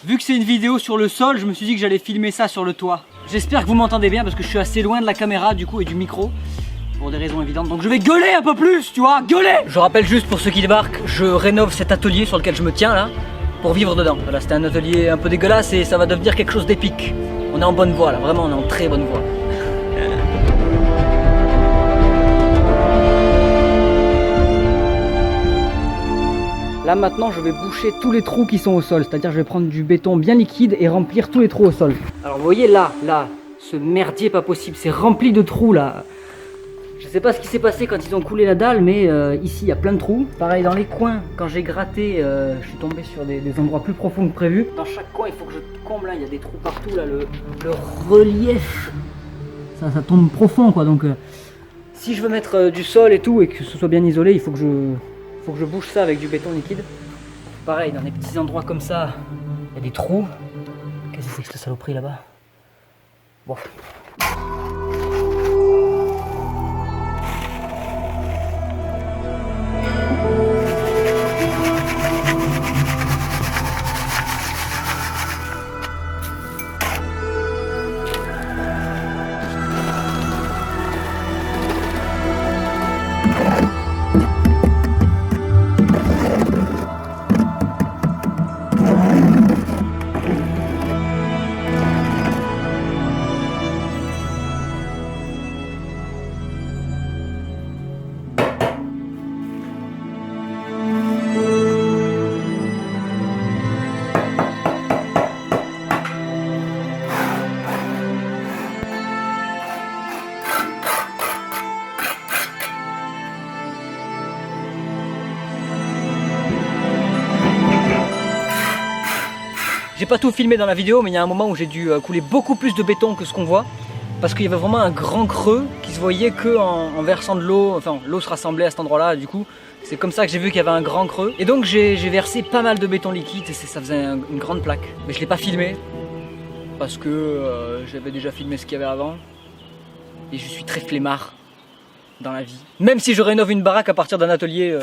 Vu que c'est une vidéo sur le sol, je me suis dit que j'allais filmer ça sur le toit. J'espère que vous m'entendez bien parce que je suis assez loin de la caméra du coup et du micro. Pour des raisons évidentes, donc je vais gueuler un peu plus, tu vois, gueuler. Je rappelle juste pour ceux qui débarquent, je rénove cet atelier sur lequel je me tiens là, pour vivre dedans. Voilà, c'était un atelier un peu dégueulasse et ça va devenir quelque chose d'épique. On est en bonne voie là, vraiment on est en très bonne voie. Là maintenant je vais boucher tous les trous qui sont au sol, c'est-à-dire je vais prendre du béton bien liquide et remplir tous les trous au sol. Alors vous voyez là, ce merdier pas possible, c'est rempli de trous là. Je sais pas ce qui s'est passé quand ils ont coulé la dalle, mais ici il y a plein de trous. Pareil dans les coins, quand j'ai gratté, je suis tombé sur des endroits plus profonds que prévu. Dans chaque coin il faut que je comble, il y a des trous partout là, le relief, ça tombe profond quoi. Donc si je veux mettre du sol et tout et que ce soit bien isolé, il faut que je bouche ça avec du béton liquide. Pareil dans des petits endroits comme ça, il y a des trous. Qu'est-ce que c'est que cette saloperie là-bas? Bon. J'ai pas tout filmé dans la vidéo, mais il y a un moment où j'ai dû couler beaucoup plus de béton que ce qu'on voit. Parce qu'il y avait vraiment un grand creux qui se voyait que en versant de l'eau. Enfin, l'eau se rassemblait à cet endroit-là, du coup, c'est comme ça que j'ai vu qu'il y avait un grand creux. Et donc j'ai versé pas mal de béton liquide et ça faisait une grande plaque. Mais je l'ai pas filmé, parce que j'avais déjà filmé ce qu'il y avait avant. Et je suis très flemmard dans la vie. Même si je rénove une baraque à partir d'un atelier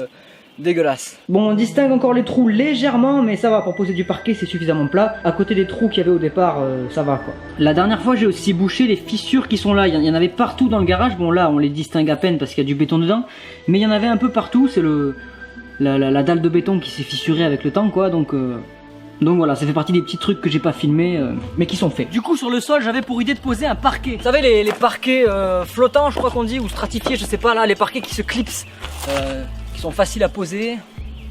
dégueulasse. Bon, on distingue encore les trous légèrement, mais ça va, pour poser du parquet c'est suffisamment plat. À côté des trous qu'il y avait au départ, ça va quoi. La dernière fois j'ai aussi bouché les fissures qui sont là, il y en avait partout dans le garage. Bon là on les distingue à peine parce qu'il y a du béton dedans, mais il y en avait un peu partout, c'est la dalle de béton qui s'est fissurée avec le temps quoi, donc voilà, ça fait partie des petits trucs que j'ai pas filmés, mais qui sont faits. Du coup sur le sol j'avais pour idée de poser un parquet. Vous savez les parquets flottants je crois qu'on dit, ou stratifiés, je sais pas là, les parquets qui se clipsent. Qui sont faciles à poser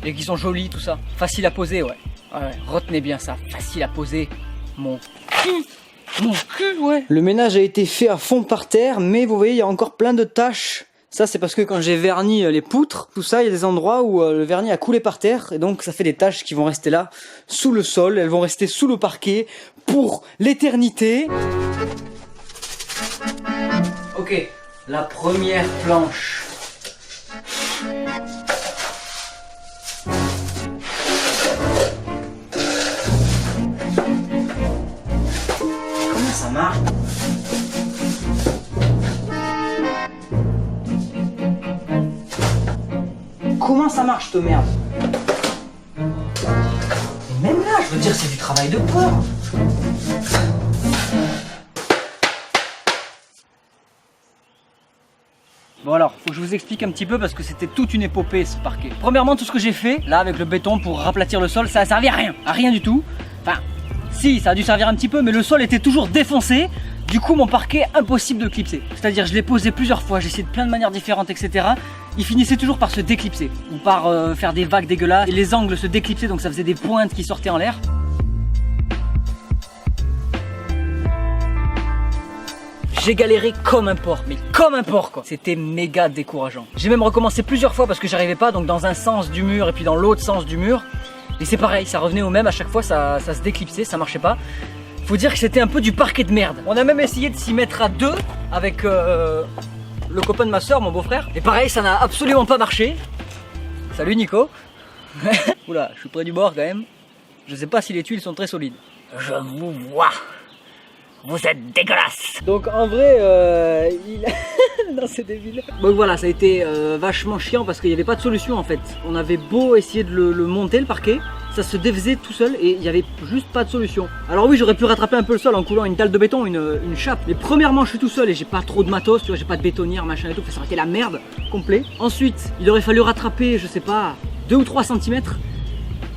et qui sont jolis, tout ça. Facile à poser, ouais. Retenez bien ça, facile à poser. Mon cul, ouais. Le ménage a été fait à fond par terre, mais vous voyez, il y a encore plein de taches. Ça, c'est parce que quand j'ai verni les poutres, tout ça, il y a des endroits où le vernis a coulé par terre, et donc ça fait des taches qui vont rester là, sous le sol. Elles vont rester sous le parquet pour l'éternité. Ok, la première planche. Ça marche. Comment ça marche cette merde? Même là, je veux dire, c'est du travail de porc. Bon alors, faut que je vous explique un petit peu parce que c'était toute une épopée ce parquet. Premièrement, tout ce que j'ai fait, là avec le béton pour raplatir le sol, ça a servi à rien du tout. Enfin, si, ça a dû servir un petit peu, mais le sol était toujours défoncé. Du coup, mon parquet, impossible de clipser. C'est-à-dire, je l'ai posé plusieurs fois, j'ai essayé de plein de manières différentes, etc. Il finissait toujours par se déclipser ou par faire des vagues dégueulasses. Et les angles se déclipsaient, donc ça faisait des pointes qui sortaient en l'air. J'ai galéré comme un porc, mais comme un porc quoi. C'était méga décourageant. J'ai même recommencé plusieurs fois parce que j'arrivais pas, donc dans un sens du mur et puis dans l'autre sens du mur. Et c'est pareil, ça revenait au même, à chaque fois ça se déclipsait, ça marchait pas. Faut dire que c'était un peu du parquet de merde. On a même essayé de s'y mettre à deux avec le copain de ma soeur, mon beau-frère. Et pareil, ça n'a absolument pas marché. Salut Nico. Oula, je suis près du bord quand même. Je sais pas si les tuiles sont très solides. Je vous vois. vous êtes dégueulasse. Donc en vrai, non c'est débile. Donc voilà, ça a été vachement chiant parce qu'il n'y avait pas de solution en fait. On avait beau essayer de le monter le parquet, ça se défaisait tout seul et il n'y avait juste pas de solution. Alors oui, j'aurais pu rattraper un peu le sol en coulant une dalle de béton, une chape. Mais premièrement, je suis tout seul et j'ai pas trop de matos, tu vois, j'ai pas de bétonnière, machin et tout, ça aurait été la merde complet. Ensuite, il aurait fallu rattraper, je sais pas, 2 ou 3 cm.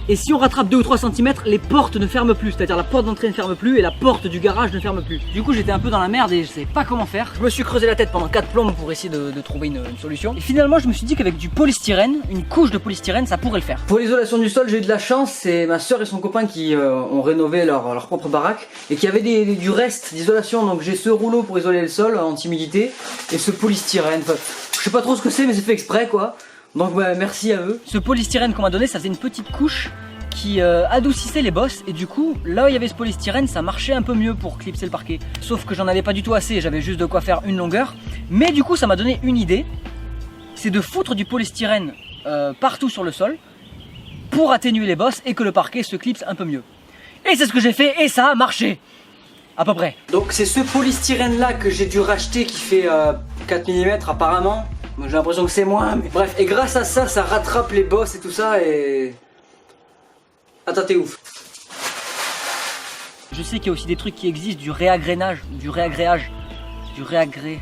Et si on rattrape 2 ou 3 cm, les portes ne ferment plus, c'est-à-dire la porte d'entrée ne ferme plus et la porte du garage ne ferme plus. Du coup j'étais un peu dans la merde et je savais pas comment faire. Je me suis creusé la tête pendant 4 plombes pour essayer de trouver une solution. Et finalement je me suis dit qu'avec du polystyrène, une couche de polystyrène, ça pourrait le faire. Pour l'isolation du sol, j'ai eu de la chance, c'est ma soeur et son copain qui ont rénové leur propre baraque et qui avaient du reste d'isolation. Donc j'ai ce rouleau pour isoler le sol anti-humidité et ce polystyrène. Enfin, je sais pas trop ce que c'est mais c'est fait exprès quoi. Donc bah, merci à eux. Ce polystyrène qu'on m'a donné, ça faisait une petite couche qui adoucissait les bosses et du coup là où il y avait ce polystyrène ça marchait un peu mieux pour clipser le parquet. Sauf que j'en avais pas du tout assez, j'avais juste de quoi faire une longueur. Mais du coup ça m'a donné une idée, c'est de foutre du polystyrène partout sur le sol pour atténuer les bosses et que le parquet se clipse un peu mieux. Et c'est ce que j'ai fait et ça a marché à peu près. Donc c'est ce polystyrène là que j'ai dû racheter qui fait 4 mm apparemment. J'ai l'impression que c'est moins, mais bref. Et grâce à ça, ça rattrape les bosses et tout ça et... Attends, t'es ouf. Je sais qu'il y a aussi des trucs qui existent, du réagrénage, du réagréage, du réagré...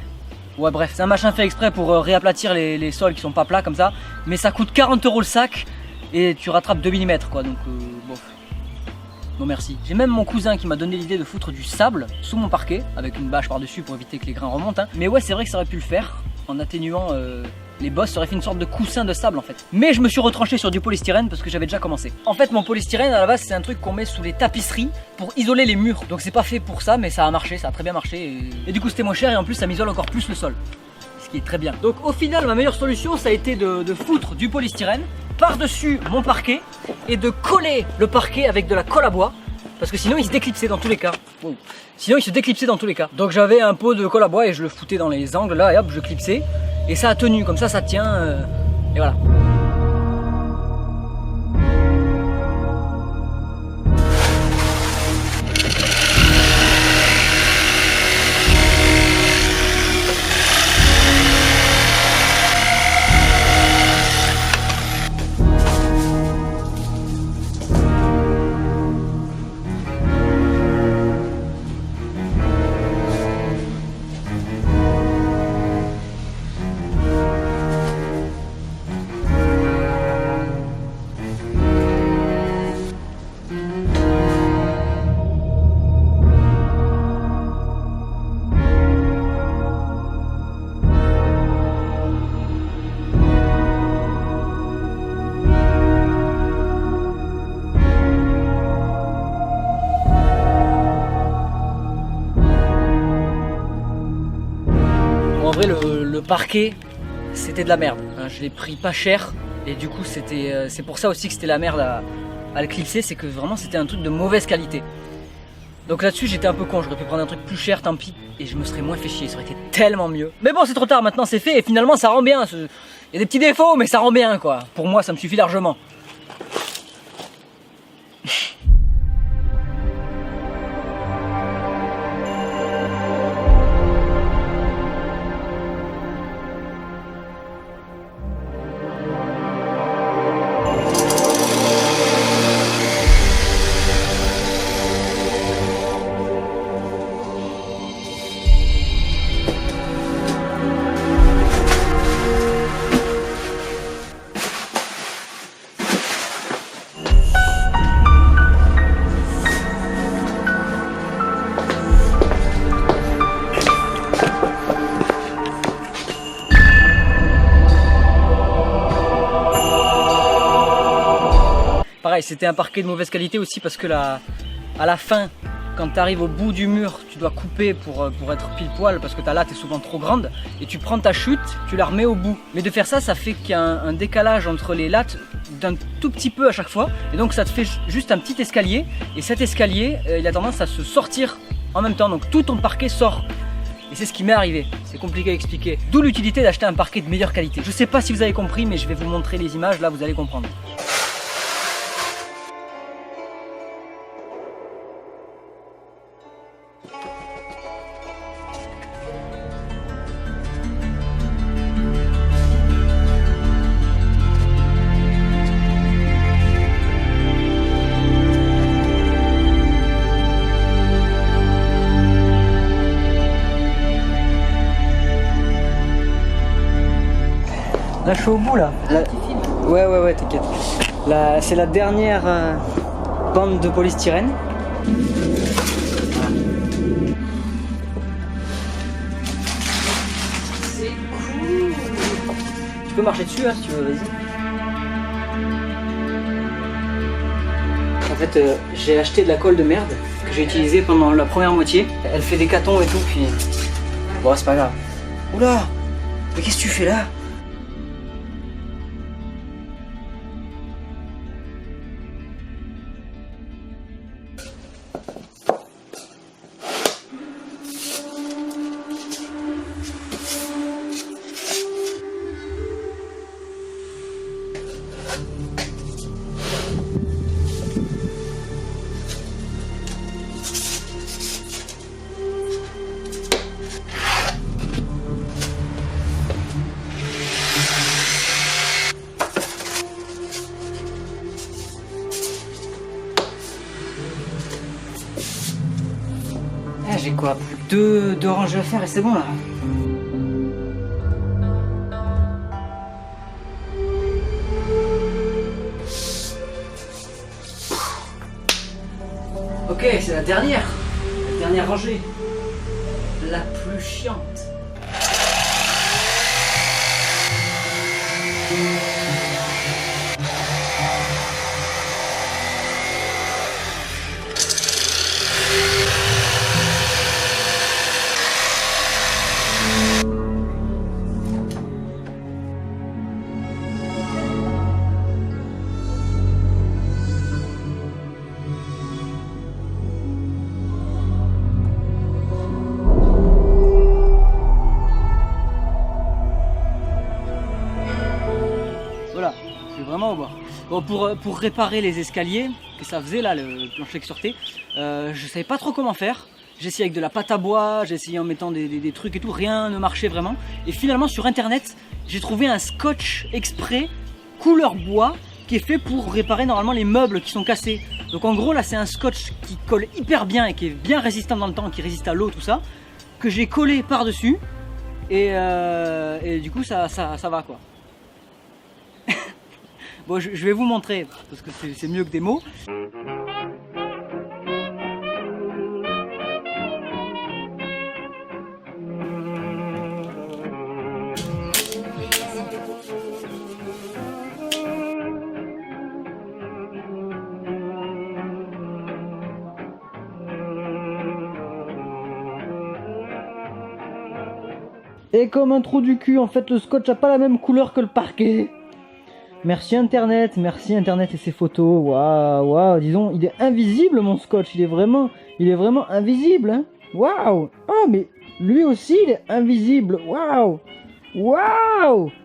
Ouais bref, c'est un machin fait exprès pour réaplatir les sols qui sont pas plats comme ça. Mais ça coûte 40 € le sac et tu rattrapes 2 mm quoi, donc bof. Non merci. J'ai même mon cousin qui m'a donné l'idée de foutre du sable sous mon parquet avec une bâche par dessus pour éviter que les grains remontent hein. Mais ouais c'est vrai que ça aurait pu le faire en atténuant les bosses, ça aurait fait une sorte de coussin de sable en fait. Mais je me suis retranché sur du polystyrène parce que j'avais déjà commencé. En fait mon polystyrène à la base c'est un truc qu'on met sous les tapisseries pour isoler les murs. Donc c'est pas fait pour ça mais ça a marché, ça a très bien marché et du coup c'était moins cher et en plus ça m'isole encore plus le sol. Ce qui est très bien. Donc au final ma meilleure solution ça a été de foutre du polystyrène par-dessus mon parquet et de coller le parquet avec de la colle à bois. Parce que sinon il se déclipsait dans tous les cas. Wow. Sinon il se déclipsait dans tous les cas. Donc j'avais un pot de colle à bois et je le foutais dans les angles là et hop je clipsais. Et ça a tenu, comme ça tient et voilà. En vrai le parquet c'était de la merde, hein. Je l'ai pris pas cher et du coup c'est pour ça aussi que c'était la merde à le clipser, c'est que vraiment c'était un truc de mauvaise qualité. Donc là-dessus j'étais un peu con, j'aurais pu prendre un truc plus cher, tant pis, et je me serais moins fait chier, ça aurait été tellement mieux. Mais bon c'est trop tard, maintenant c'est fait et finalement ça rend bien. Il y a des petits défauts mais ça rend bien quoi. Pour moi ça me suffit largement. Pareil, c'était un parquet de mauvaise qualité aussi parce que à la fin, quand tu arrives au bout du mur, tu dois couper pour être pile poil parce que ta latte est souvent trop grande et tu prends ta chute, tu la remets au bout. Mais de faire ça, ça fait qu'il y a un décalage entre les lattes d'un tout petit peu à chaque fois et donc ça te fait juste un petit escalier et cet escalier, il a tendance à se sortir en même temps, donc tout ton parquet sort. Et c'est ce qui m'est arrivé, c'est compliqué à expliquer. D'où l'utilité d'acheter un parquet de meilleure qualité. Je sais pas si vous avez compris mais je vais vous montrer les images, là vous allez comprendre. Là je suis au bout là. Ouais, t'inquiète. Là c'est la dernière bande de polystyrène. C'est cool. Tu peux marcher dessus hein, si tu veux, vas-y. En fait j'ai acheté de la colle de merde que j'ai utilisée pendant la première moitié. Elle fait des catons et tout puis... Bon c'est pas grave. Oula! Mais qu'est-ce que tu fais là? J'ai quoi? Plus que deux rangées à faire et c'est bon là. Ok, c'est la dernière rangée. La plus chiante. Voilà, je suis vraiment au bas. Bon, pour réparer les escaliers, que ça faisait là, le plancher qui sortait, je savais pas trop comment faire. J'ai essayé avec de la pâte à bois, j'ai essayé en mettant des trucs et tout, rien ne marchait vraiment. Et finalement sur internet, j'ai trouvé un scotch exprès, couleur bois, qui est fait pour réparer normalement les meubles qui sont cassés. Donc en gros là c'est un scotch qui colle hyper bien et qui est bien résistant dans le temps, qui résiste à l'eau, tout ça, que j'ai collé par dessus. Et du coup ça va quoi. Bon, je vais vous montrer, parce que c'est mieux que des mots. Et comme un trou du cul, en fait, le scotch a pas la même couleur que le parquet. Merci internet et ses photos. Waouh, disons, il est invisible mon scotch, il est vraiment invisible, hein. Waouh. Oh mais lui aussi il est invisible. Waouh.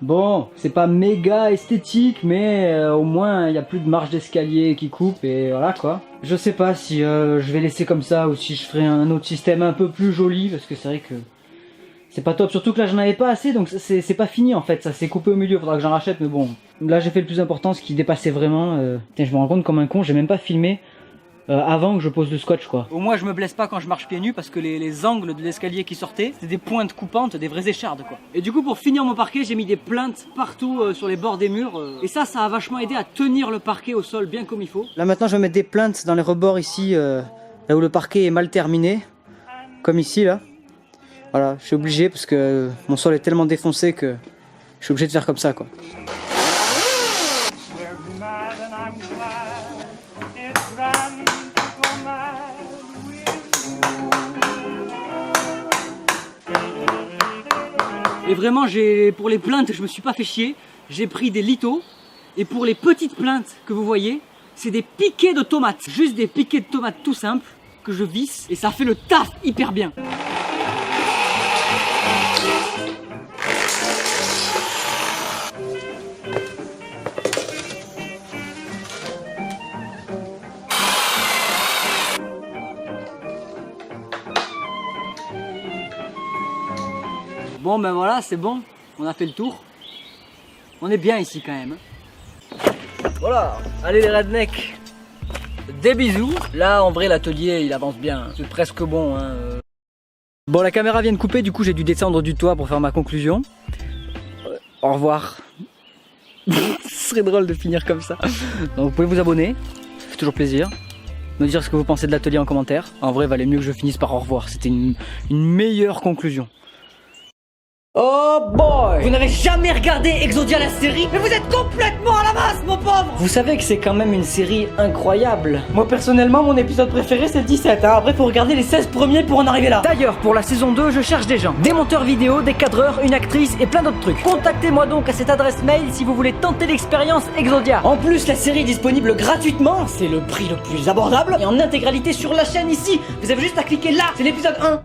Bon, c'est pas méga esthétique, mais au moins il y a plus de marche d'escalier qui coupe et voilà quoi. Je sais pas si je vais laisser comme ça ou si je ferai un autre système un peu plus joli parce que c'est vrai que c'est pas top, surtout que là j'en avais pas assez donc c'est pas fini en fait, ça s'est coupé au milieu, faudra que j'en rachète mais bon. Là j'ai fait le plus important, ce qui dépassait vraiment. Putain, je me rends compte comme un con, j'ai même pas filmé avant que je pose le scotch quoi. Au moins je me blesse pas quand je marche pieds nus parce que les angles de l'escalier qui sortaient, c'était des pointes coupantes, des vraies échardes quoi. Et du coup pour finir mon parquet, j'ai mis des plinthes partout sur les bords des murs. Et ça a vachement aidé à tenir le parquet au sol bien comme il faut. Là maintenant je vais mettre des plinthes dans les rebords ici, là où le parquet est mal terminé. Comme ici là. Voilà, je suis obligé parce que mon sol est tellement défoncé que je suis obligé de faire comme ça quoi. Et vraiment, pour les plaintes, je me suis pas fait chier. J'ai pris des litos. Et pour les petites plaintes que vous voyez, c'est des piquets de tomates. Juste des piquets de tomates tout simples que je visse. Et ça fait le taf hyper bien. Bon ben voilà, c'est bon, on a fait le tour. On est bien ici quand même. Voilà, allez les rednecks, des bisous. Là en vrai l'atelier il avance bien, c'est presque bon hein. Bon la caméra vient de couper, du coup j'ai dû descendre du toit pour faire ma conclusion. Au revoir. Ce serait drôle de finir comme ça. Donc vous pouvez vous abonner, ça fait toujours plaisir. Me dire ce que vous pensez de l'atelier en commentaire. En vrai, il valait mieux que je finisse par au revoir. C'était une meilleure conclusion. Oh boy! Vous n'avez jamais regardé Exodia la série? Mais vous êtes complètement à la masse, mon pauvre! Vous savez que c'est quand même une série incroyable. Moi personnellement, mon épisode préféré c'est le 17, hein. Après faut regarder les 16 premiers pour en arriver là. D'ailleurs, pour la saison 2, je cherche des gens. Des monteurs vidéo, des cadreurs, une actrice et plein d'autres trucs. Contactez-moi donc à cette adresse mail si vous voulez tenter l'expérience Exodia. En plus, la série est disponible gratuitement, c'est le prix le plus abordable. Et en intégralité sur la chaîne ici, vous avez juste à cliquer là, c'est l'épisode 1.